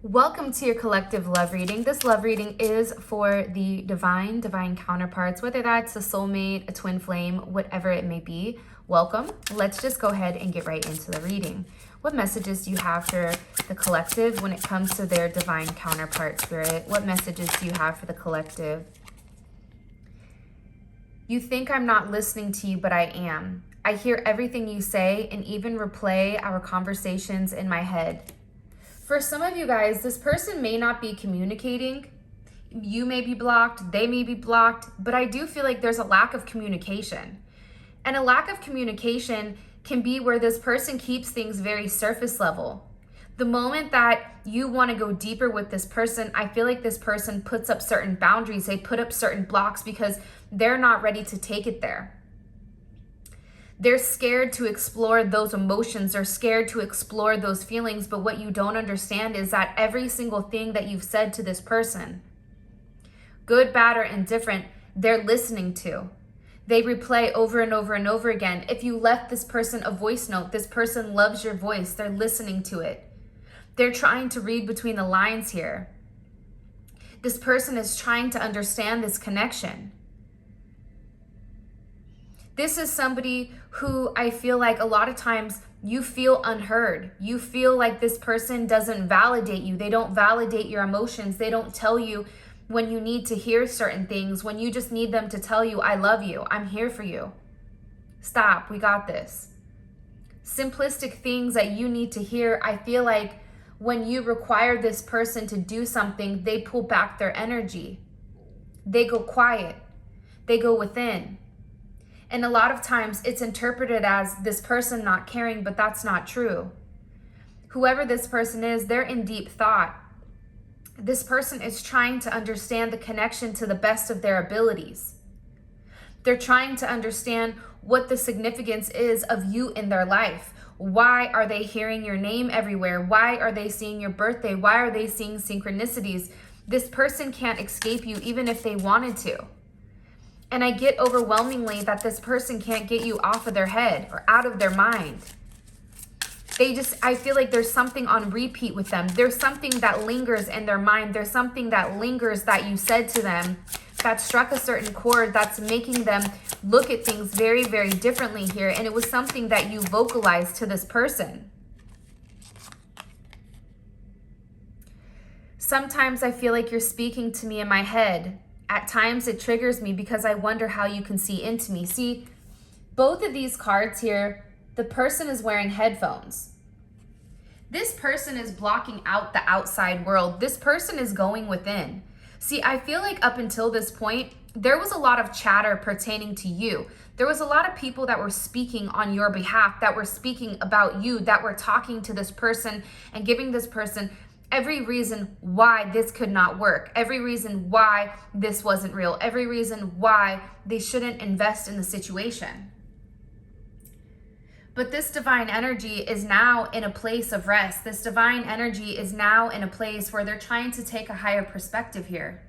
Welcome to your collective love reading. This love reading is for the divine counterparts, whether that's a soulmate, a twin flame, whatever it may be. Welcome. Let's just go ahead and get right into the reading. What messages do you have for the collective when it comes to their divine counterpart, Spirit? What messages do you have for the collective? You think I'm not listening to you, but I am. I hear everything you say and even replay our conversations in my head. For some of you guys, this person may not be communicating. You may be blocked, they may be blocked, but I do feel like there's a lack of communication. And a lack of communication can be where this person keeps things very surface level. The moment that you want to go deeper with this person, I feel like this person puts up certain boundaries. They put up certain blocks because they're not ready to take it there. They're scared to explore those emotions. They're scared to explore those feelings. But what you don't understand is that every single thing that you've said to this person, good, bad, or indifferent, they're listening to. They replay over and over and over again. If you left this person a voice note, this person loves your voice. They're listening to it. They're trying to read between the lines here. This person is trying to understand this connection. This is somebody who I feel like a lot of times you feel unheard. You feel like this person doesn't validate you. They don't validate your emotions. They don't tell you when you need to hear certain things, when you just need them to tell you, I love you, I'm here for you. Stop, we got this. Simplistic things that you need to hear, I feel like when you require this person to do something, they pull back their energy. They go quiet. They go within. And a lot of times it's interpreted as this person not caring, but that's not true. Whoever this person is, they're in deep thought. This person is trying to understand the connection to the best of their abilities. They're trying to understand what the significance is of you in their life. Why are they hearing your name everywhere? Why are they seeing your birthday? Why are they seeing synchronicities? This person can't escape you even if they wanted to. And I get overwhelmingly that this person can't get you off of their head or out of their mind. I feel like there's something on repeat with them. There's something that lingers in their mind. There's something that lingers that you said to them that struck a certain chord that's making them look at things very, very differently here. And it was something that you vocalized to this person. Sometimes I feel like you're speaking to me in my head. At times it triggers me because I wonder how you can see into me. See, both of these cards here, the person is wearing headphones. This person is blocking out the outside world. This person is going within. See, I feel like up until this point, there was a lot of chatter pertaining to you. There was a lot of people that were speaking on your behalf, that were speaking about you, that were talking to this person and giving this person every reason why this could not work, every reason why this wasn't real, every reason why they shouldn't invest in the situation. But this divine energy is now in a place of rest. This divine energy is now in a place where they're trying to take a higher perspective here.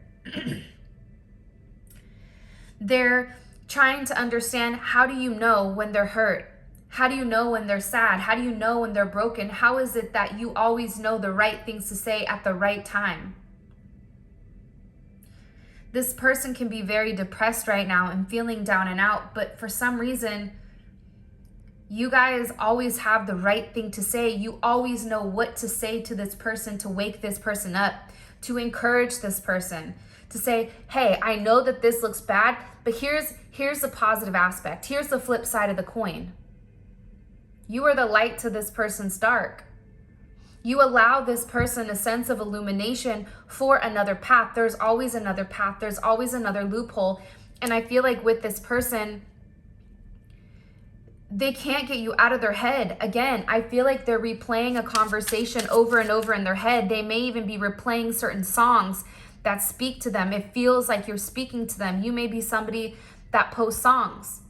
They're trying to understand, how do you know when they're hurt? How do you know when they're sad? How do you know when they're broken? How is it that you always know the right things to say at the right time? This person can be very depressed right now and feeling down and out, but for some reason, you guys always have the right thing to say. You always know what to say to this person to wake this person up, to encourage this person, to say, hey, I know that this looks bad, but here's the positive aspect. Here's the flip side of the coin. You are the light to this person's dark. You allow this person a sense of illumination for another path. There's always another path. There's always another loophole. And I feel like with this person, they can't get you out of their head. Again, I feel like they're replaying a conversation over and over in their head. They may even be replaying certain songs that speak to them. It feels like you're speaking to them. You may be somebody that posts songs.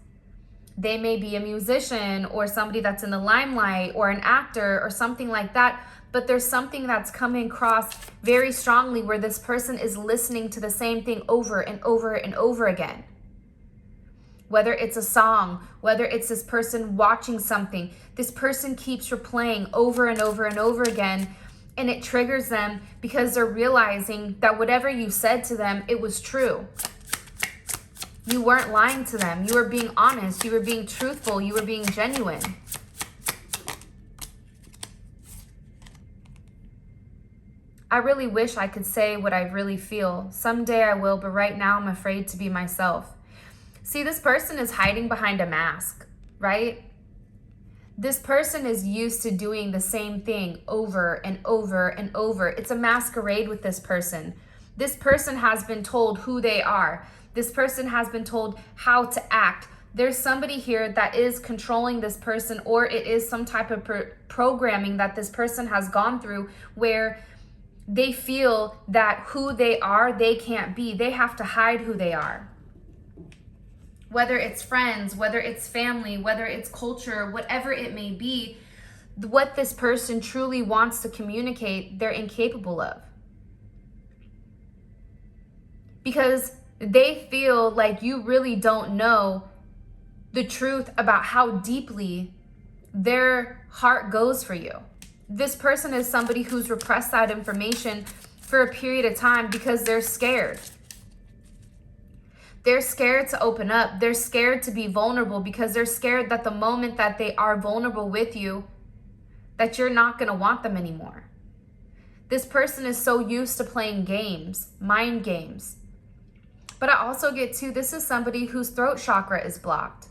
They may be a musician or somebody that's in the limelight or an actor or something like that. But there's something that's coming across very strongly where this person is listening to the same thing over and over and over again. Whether it's a song, whether it's this person watching something, this person keeps replaying over and over and over again And it triggers them because they're realizing that whatever you said to them, it was true. You weren't lying to them. You were being honest. You were being truthful. You were being genuine. I really wish I could say what I really feel. Someday I will, but right now I'm afraid to be myself. See, this person is hiding behind a mask, right? This person is used to doing the same thing over and over and over. It's a masquerade with this person. This person has been told who they are. This person has been told how to act. There's somebody here that is controlling this person, or it is some type of programming that this person has gone through where they feel that who they are, they can't be. They have to hide who they are. Whether it's friends, whether it's family, whether it's culture, whatever it may be, what this person truly wants to communicate, they're incapable of. Because they feel like you really don't know the truth about how deeply their heart goes for you. This person is somebody who's repressed that information for a period of time because they're scared. They're scared to open up. They're scared to be vulnerable because they're scared that the moment that they are vulnerable with you, that you're not going to want them anymore. This person is so used to playing games, mind games. But I also get to, this is somebody whose throat chakra is blocked.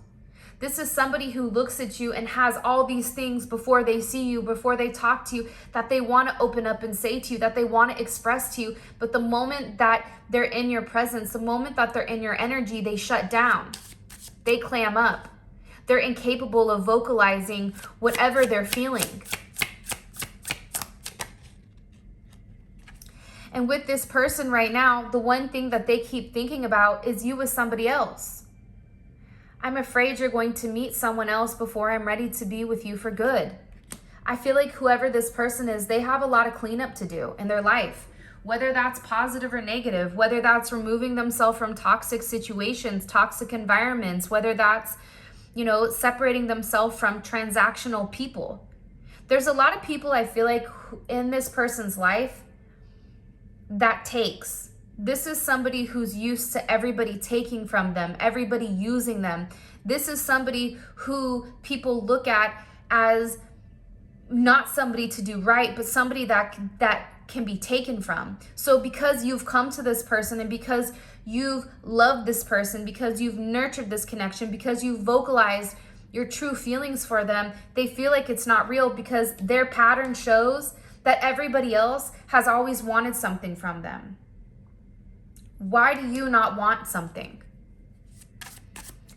This is somebody who looks at you and has all these things before they see you, before they talk to you, that they want to open up and say to you, that they want to express to you. But the moment that they're in your presence, the moment that they're in your energy, they shut down. They clam up. They're incapable of vocalizing whatever they're feeling. And with this person right now, the one thing that they keep thinking about is you with somebody else. I'm afraid you're going to meet someone else before I'm ready to be with you for good. I feel like whoever this person is, they have a lot of cleanup to do in their life, whether that's positive or negative, whether that's removing themselves from toxic situations, toxic environments, whether that's, separating themselves from transactional people. There's a lot of people I feel like in this person's life that takes. This is somebody who's used to everybody taking from them, everybody using them. This is somebody who people look at as not somebody to do right, but somebody that can be taken from. So because you've come to this person and because you've loved this person, because you've nurtured this connection, because you've vocalized your true feelings for them, they feel like it's not real because their pattern shows that everybody else has always wanted something from them. Why do you not want something?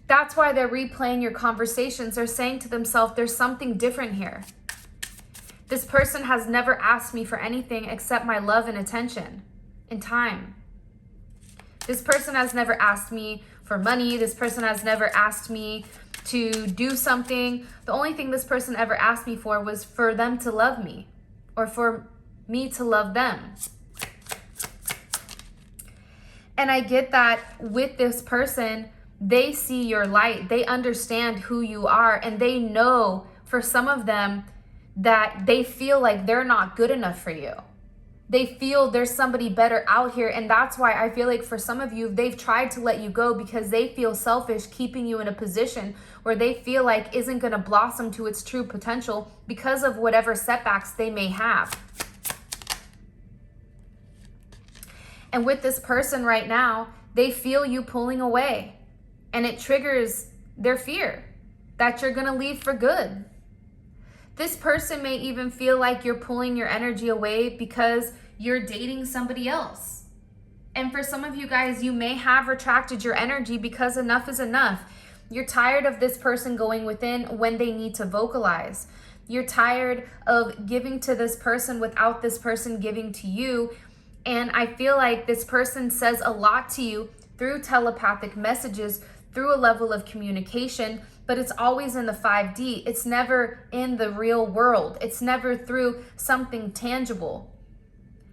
That's why they're replaying your conversations. They're saying to themselves, there's something different here. This person has never asked me for anything except my love and attention and time. This person has never asked me for money. This person has never asked me to do something. The only thing this person ever asked me for was for them to love me or for me to love them. And I get that with this person, they see your light. They understand who you are. And they know for some of them that they feel like they're not good enough for you. They feel there's somebody better out here. And that's why I feel like for some of you, they've tried to let you go because they feel selfish keeping you in a position where they feel like isn't going to blossom to its true potential because of whatever setbacks they may have. And with this person right now, they feel you pulling away and it triggers their fear that you're going to leave for good. This person may even feel like you're pulling your energy away because you're dating somebody else. And for some of you guys, you may have retracted your energy because enough is enough. You're tired of this person going within when they need to vocalize. You're tired of giving to this person without this person giving to you. And I feel like this person says a lot to you through telepathic messages, through a level of communication, but it's always in the 5D. It's never in the real world. It's never through something tangible.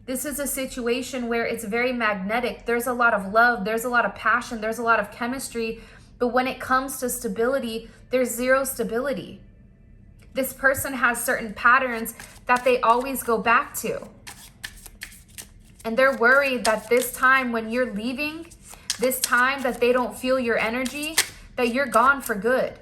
This is a situation where it's very magnetic. There's a lot of love. There's a lot of passion. There's a lot of chemistry. But when it comes to stability, there's zero stability. This person has certain patterns that they always go back to. And they're worried that this time when you're leaving, this time that they don't feel your energy, that you're gone for good.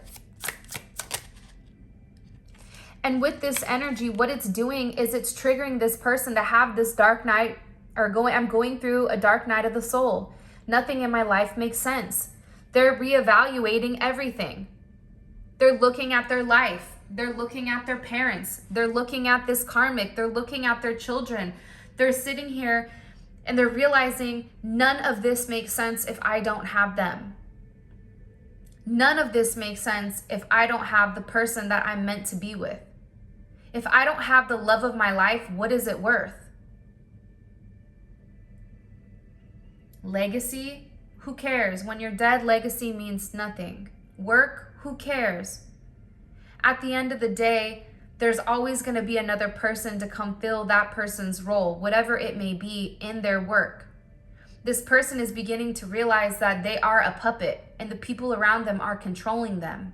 And with this energy, what it's doing is it's triggering this person to have this dark night, or I'm going through a dark night of the soul. Nothing in my life makes sense. They're reevaluating everything. They're looking at their life. They're looking at their parents. They're looking at this karmic. They're looking at their children. They're sitting here and they're realizing none of this makes sense if I don't have them. None of this makes sense if I don't have the person that I'm meant to be with. If I don't have the love of my life, what is it worth? Legacy? Who cares? When you're dead, legacy means nothing. Work? Who cares? At the end of the day, there's always going to be another person to come fill that person's role, whatever it may be, in their work. This person is beginning to realize that they are a puppet and the people around them are controlling them.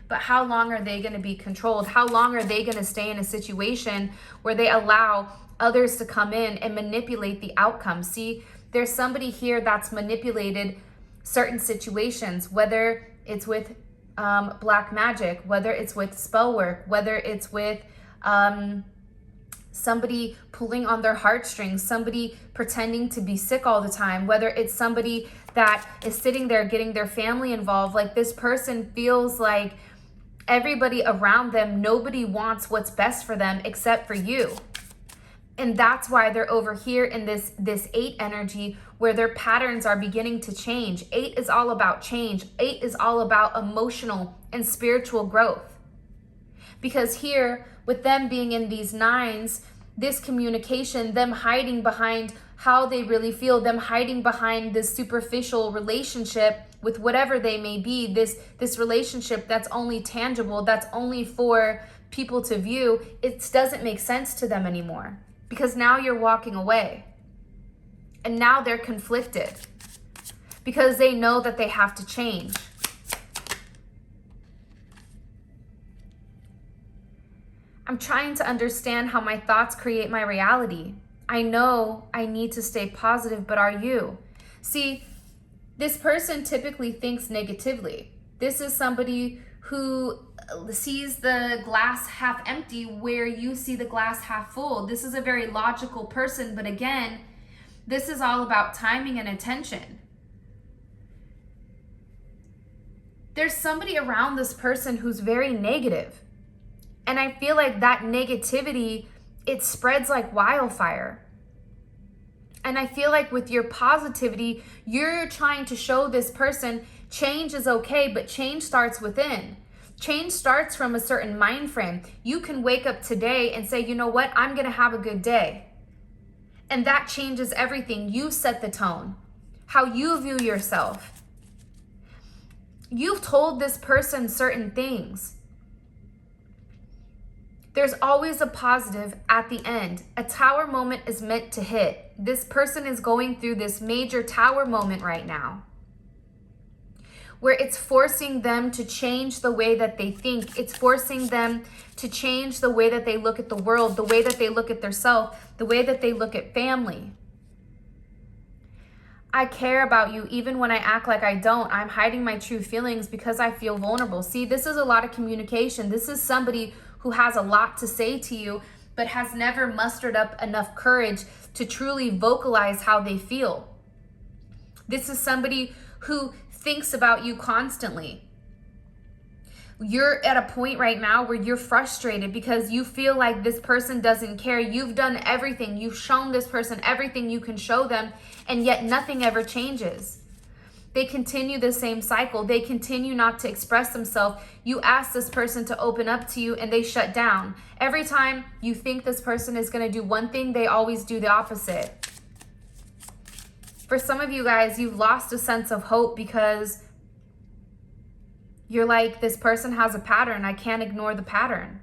But how long are they going to be controlled? How long are they going to stay in a situation where they allow others to come in and manipulate the outcome? See, there's somebody here that's manipulated certain situations, whether it's with black magic, whether it's with spell work, whether it's with somebody pulling on their heartstrings, somebody pretending to be sick all the time, whether it's somebody that is sitting there getting their family involved. Like, this person feels like everybody around them, nobody wants what's best for them except for you. And that's why they're over here in this 8 energy, where their patterns are beginning to change. 8 is all about change. 8 is all about emotional and spiritual growth. Because here, with them being in these 9s, this communication, them hiding behind how they really feel, them hiding behind this superficial relationship with whatever they may be, this relationship that's only tangible, that's only for people to view, it doesn't make sense to them anymore. Because now you're walking away. And now they're conflicted. Because they know that they have to change. I'm trying to understand how my thoughts create my reality. I know I need to stay positive, but are you? See, this person typically thinks negatively. This is somebody who sees the glass half empty where you see the glass half full. This is a very logical person, but again, this is all about timing and attention. There's somebody around this person who's very negative. And I feel like that negativity, it spreads like wildfire. And I feel like with your positivity, you're trying to show this person change is okay, but change starts within. Change starts from a certain mind frame. You can wake up today and say, you know what, I'm going to have a good day. And that changes everything. You set the tone. How you view yourself. You've told this person certain things. There's always a positive at the end. A tower moment is meant to hit. This person is going through this major tower moment right now, where it's forcing them to change the way that they think. It's forcing them to change the way that they look at the world, the way that they look at themselves, the way that they look at family. I care about you even when I act like I don't. I'm hiding my true feelings because I feel vulnerable. See, this is a lot of communication. This is somebody who has a lot to say to you, but has never mustered up enough courage to truly vocalize how they feel. This is somebody who thinks about you constantly. You're at a point right now where you're frustrated because you feel like this person doesn't care. You've done everything. You've shown this person everything you can show them, and yet nothing ever changes. They continue the same cycle. They continue not to express themselves. You ask this person to open up to you and they shut down. Every time you think this person is going to do one thing, they always do the opposite. For some of you guys, you've lost a sense of hope because you're like, this person has a pattern. I can't ignore the pattern.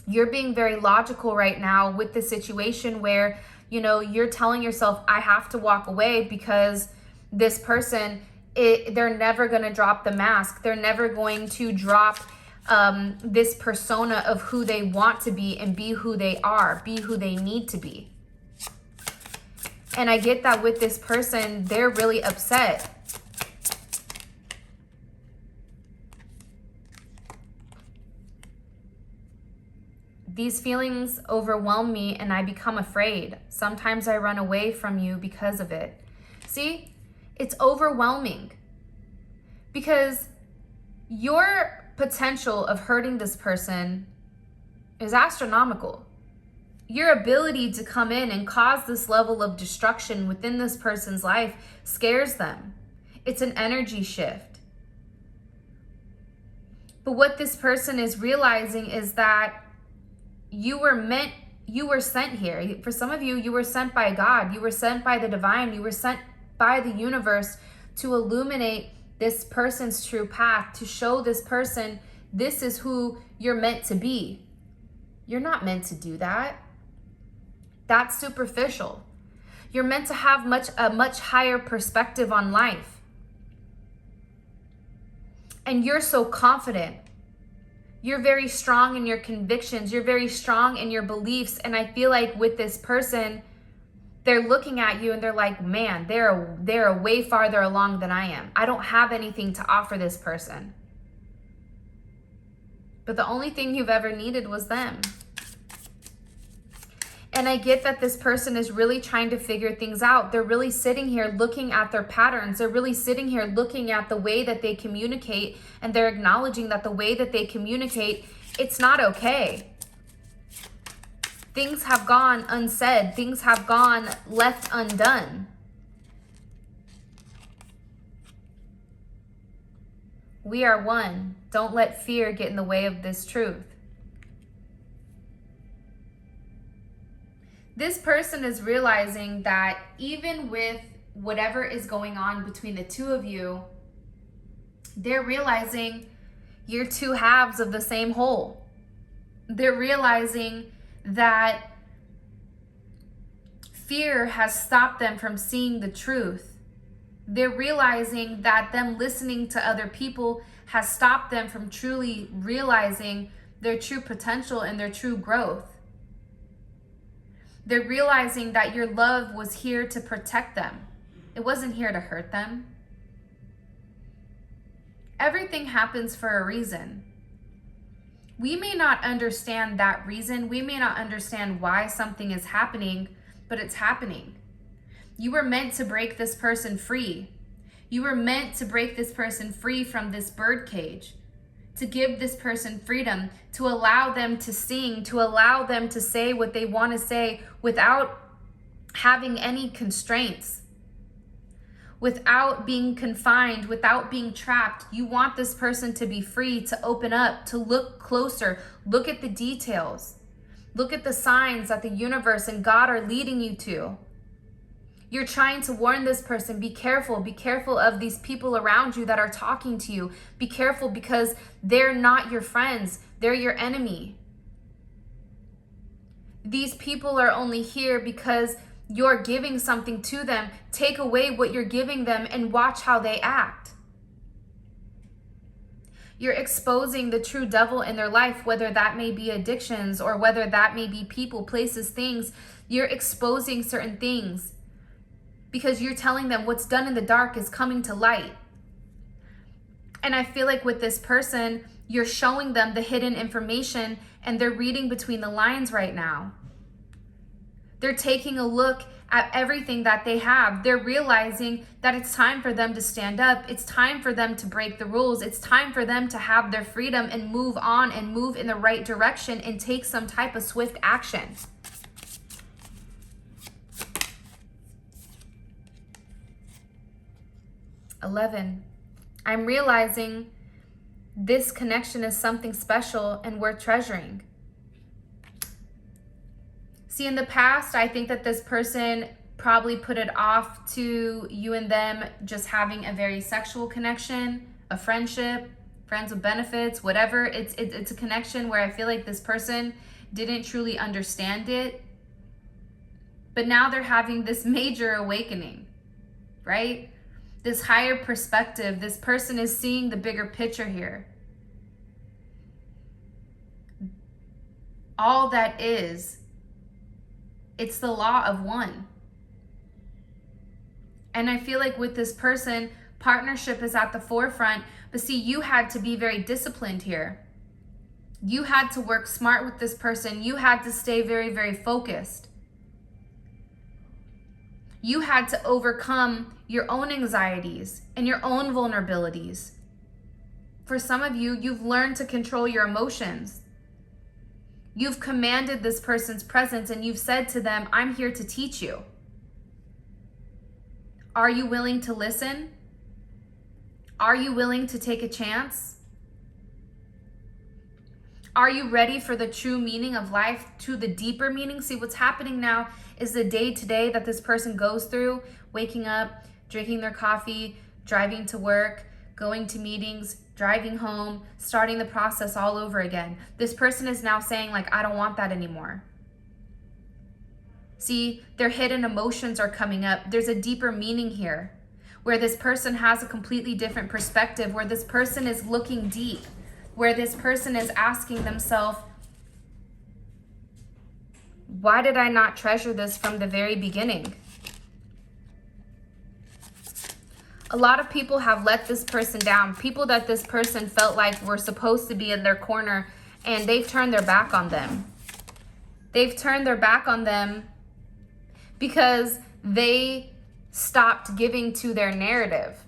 You're being very logical right now with the situation where, you know, you're telling yourself, I have to walk away because this person, they're never going to drop the mask. They're never going to drop this persona of who they want to be and be who they are, be who they need to be. And I get that with this person, they're really upset. These feelings overwhelm me and I become afraid. Sometimes I run away from you because of it. See, it's overwhelming because your potential of hurting this person is astronomical. Your ability to come in and cause this level of destruction within this person's life scares them. It's an energy shift. But what this person is realizing is that you were sent here. For some of you, you were sent by God. You were sent by the divine. You were sent by the universe to illuminate this person's true path, to show this person this is who you're meant to be. You're not meant to do that. That's superficial. You're meant to have a much higher perspective on life. And you're so confident. You're very strong in your convictions. You're very strong in your beliefs. And I feel like with this person, they're looking at you and they're like, man, they're way farther along than I am. I don't have anything to offer this person. But the only thing you've ever needed was them. And I get that this person is really trying to figure things out. They're really sitting here looking at their patterns. They're really sitting here looking at the way that they communicate, and they're acknowledging that the way that they communicate, it's not okay. Things have gone unsaid. Things have gone left undone. We are one. Don't let fear get in the way of this truth. This person is realizing that even with whatever is going on between the two of you, they're realizing you're two halves of the same whole. They're realizing that fear has stopped them from seeing the truth. They're realizing that them listening to other people has stopped them from truly realizing their true potential and their true growth. They're realizing that your love was here to protect them. It wasn't here to hurt them. Everything happens for a reason. We may not understand that reason. We may not understand why something is happening, but it's happening. You were meant to break this person free. You were meant to break this person free from this bird cage, to give this person freedom, to allow them to sing, to allow them to say what they want to say without having any constraints, without being confined, without being trapped. You want this person to be free, to open up, to look closer, look at the details, look at the signs that the universe and God are leading you to. You're trying to warn this person, be careful of these people around you that are talking to you. Be careful because they're not your friends, they're your enemy. These people are only here because you're giving something to them. Take away what you're giving them and watch how they act. You're exposing the true devil in their life, whether that may be addictions or whether that may be people, places, things. You're exposing certain things, because you're telling them what's done in the dark is coming to light. And I feel like with this person, you're showing them the hidden information and they're reading between the lines right now. They're taking a look at everything that they have. They're realizing that it's time for them to stand up. It's time for them to break the rules. It's time for them to have their freedom and move on and move in the right direction and take some type of swift action. I'm realizing this connection is something special and worth treasuring. See, in the past, I think that this person probably put it off to you and them just having a very sexual connection, a friendship, friends with benefits, whatever. It's a connection where I feel like this person didn't truly understand it. But now they're having this major awakening, right? This higher perspective. This person is seeing the bigger picture here. all that is, it's the law of one. And I feel like with this person, partnership is at the forefront. But see, you had to be very disciplined here. You had to work smart with this person. You had to stay very, very focused. You had to overcome your own anxieties and your own vulnerabilities. For some of you, you've learned to control your emotions. You've commanded this person's presence and you've said to them, I'm here to teach you. Are you willing to listen? Are you willing to take a chance? Are you ready for the true meaning of life, to the deeper meaning? See, what's happening now is the day-to-day that this person goes through, waking up, drinking their coffee, driving to work, going to meetings, driving home, starting the process all over again. This person is now saying, like, I don't want that anymore. See, their hidden emotions are coming up. There's a deeper meaning here, where this person has a completely different perspective, where this person is looking deep, where this person is asking themselves, why did I not treasure this from the very beginning? A lot of people have let this person down. People that this person felt like were supposed to be in their corner, and they've turned their back on them. They've turned their back on them because they stopped giving to their narrative.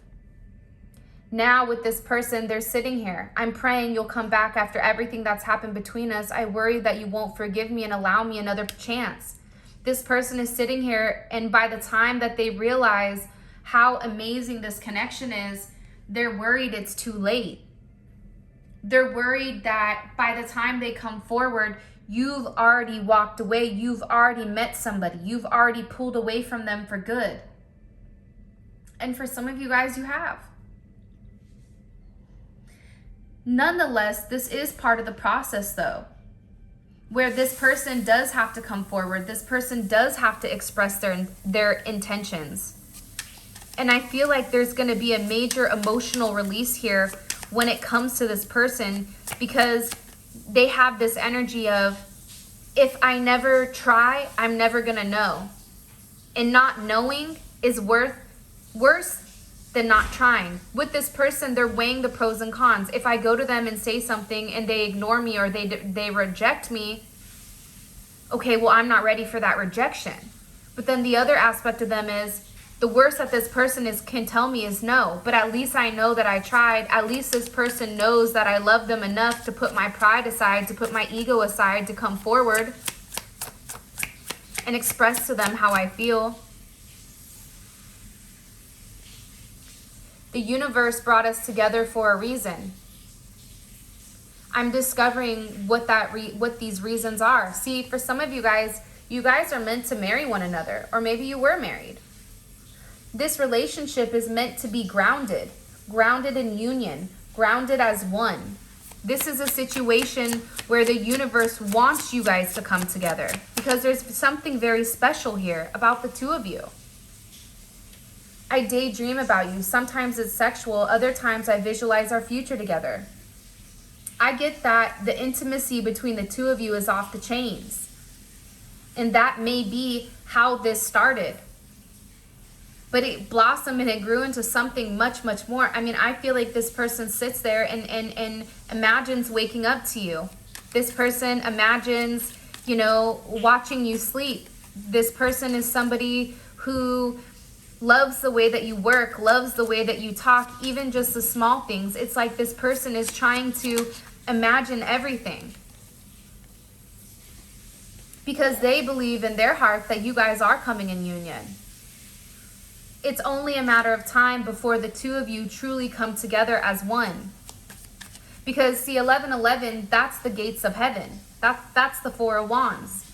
Now with this person, they're sitting here. I'm praying you'll come back after everything that's happened between us. I worry that you won't forgive me and allow me another chance. This person is sitting here, and by the time that they realize how amazing this connection is, they're worried it's too late. They're worried that by the time they come forward, you've already walked away. You've already met somebody. You've already pulled away from them for good. And for some of you guys, you have. Nonetheless, this is part of the process though, where this person does have to come forward. This person does have to express their intentions. And I feel like there's going to be a major emotional release here when it comes to this person, because they have this energy of, if I never try, I'm never going to know. And not knowing is worse than not trying. With this person, they're weighing the pros and cons. If I go to them and say something and they ignore me or they reject me, okay, well, I'm not ready for that rejection. But then the other aspect of them is, the worst that this person can tell me is no, but at least I know that I tried. At least this person knows that I love them enough to put my pride aside, to put my ego aside, to come forward and express to them how I feel. The universe brought us together for a reason. I'm discovering what these reasons are. See, for some of you guys are meant to marry one another, or maybe you were married. This relationship is meant to be grounded in union, grounded as one. This is a situation where the universe wants you guys to come together, because there's something very special here about the two of you. I daydream about you. Sometimes it's sexual. Other times I visualize our future together. I get that the intimacy between the two of you is off the chains. And that may be how this started. But it blossomed and it grew into something much, much more. I mean, I feel like this person sits there and imagines waking up to you. This person imagines, watching you sleep. This person is somebody who loves the way that you work, loves the way that you talk, even just the small things. It's like this person is trying to imagine everything, because they believe in their heart that you guys are coming in union. It's only a matter of time before the two of you truly come together as one. Because see, 1111, that's the gates of heaven. That's the Four of Wands.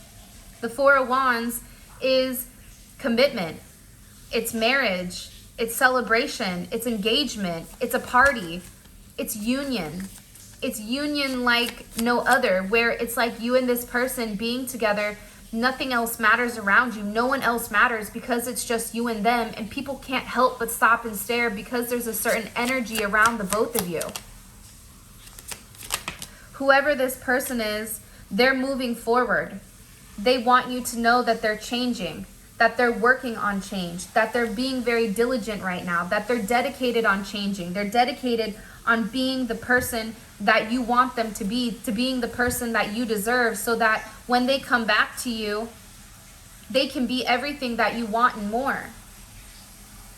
The Four of Wands is commitment. It's marriage. It's celebration. It's engagement. It's a party. It's union. It's union like no other, where it's like you and this person being together. Nothing else matters around you. No one else matters, because it's just you and them, and people can't help but stop and stare because there's a certain energy around the both of you. Whoever this person is, They're moving forward. They want you to know that they're changing, that they're working on change, that they're being very diligent right now, that they're dedicated on changing. They're dedicated on being the person that you want them to being the person that you deserve, so that when they come back to you, they can be everything that you want and more.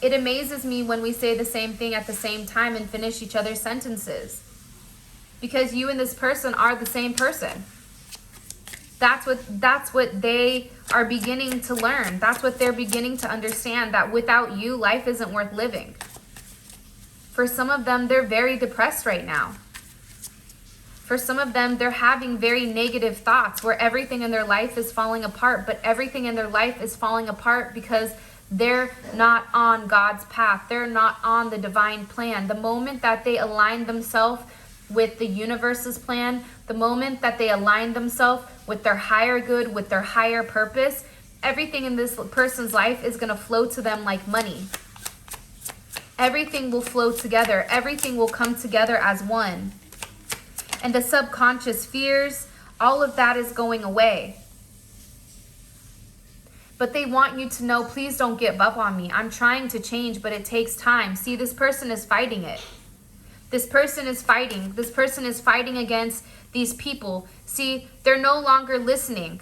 It amazes me when we say the same thing at the same time and finish each other's sentences. Because you and this person are the same person. That's what they are beginning to learn. That's what they're beginning to understand, that without you, life isn't worth living. For some of them, they're very depressed right now. For some of them, they're having very negative thoughts where everything in their life is falling apart, but everything in their life is falling apart because they're not on God's path. They're not on the divine plan. The moment that they align themselves with the universe's plan, the moment that they align themselves with their higher good, with their higher purpose, everything in this person's life is going to flow to them like money. Everything will flow together. Everything will come together as one. And the subconscious fears, all of that is going away. But they want you to know, please don't give up on me. I'm trying to change, but it takes time. See, this person is fighting it. This person is fighting. This person is fighting against these people. See, they're no longer listening.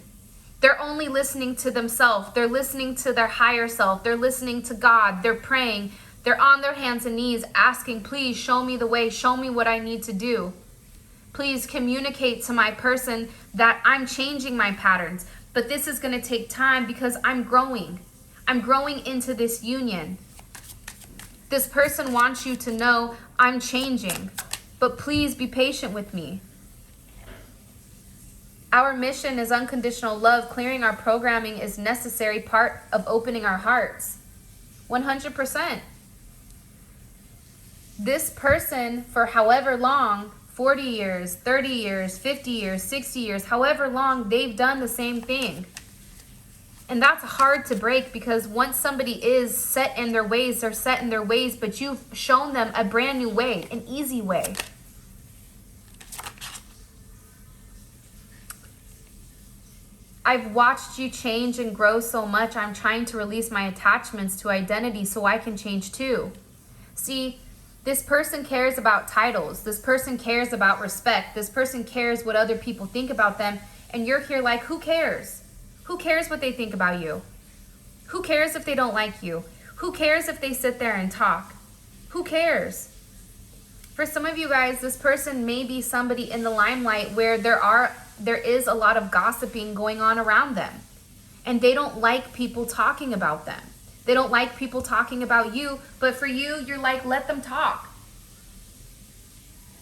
They're only listening to themselves. They're listening to their higher self. They're listening to God. They're praying. They're on their hands and knees asking, please show me the way. Show me what I need to do. Please communicate to my person that I'm changing my patterns. But this is going to take time because I'm growing. I'm growing into this union. This person wants you to know I'm changing, but please be patient with me. Our mission is unconditional love. Clearing our programming is necessary part of opening our hearts. 100%. This person, for however long, 40 years, 30 years, 50 years, 60 years, however long, they've done the same thing. And that's hard to break, because once somebody is set in their ways, they're set in their ways, but you've shown them a brand new way, an easy way. I've watched you change and grow so much. I'm trying to release my attachments to identity so I can change too. See, this person cares about titles. This person cares about respect. This person cares what other people think about them. And you're here like, who cares? Who cares what they think about you? Who cares if they don't like you? Who cares if they sit there and talk? Who cares? For some of you guys, this person may be somebody in the limelight where there is a lot of gossiping going on around them. And they don't like people talking about them. They don't like people talking about you, but for you, you're like, let them talk.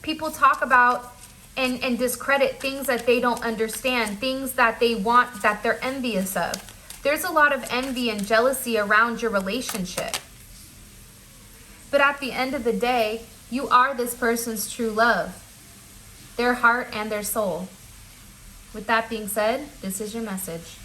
People talk about and discredit things that they don't understand, things that they want, that they're envious of. There's a lot of envy and jealousy around your relationship. But at the end of the day, you are this person's true love, their heart and their soul. With that being said, this is your message.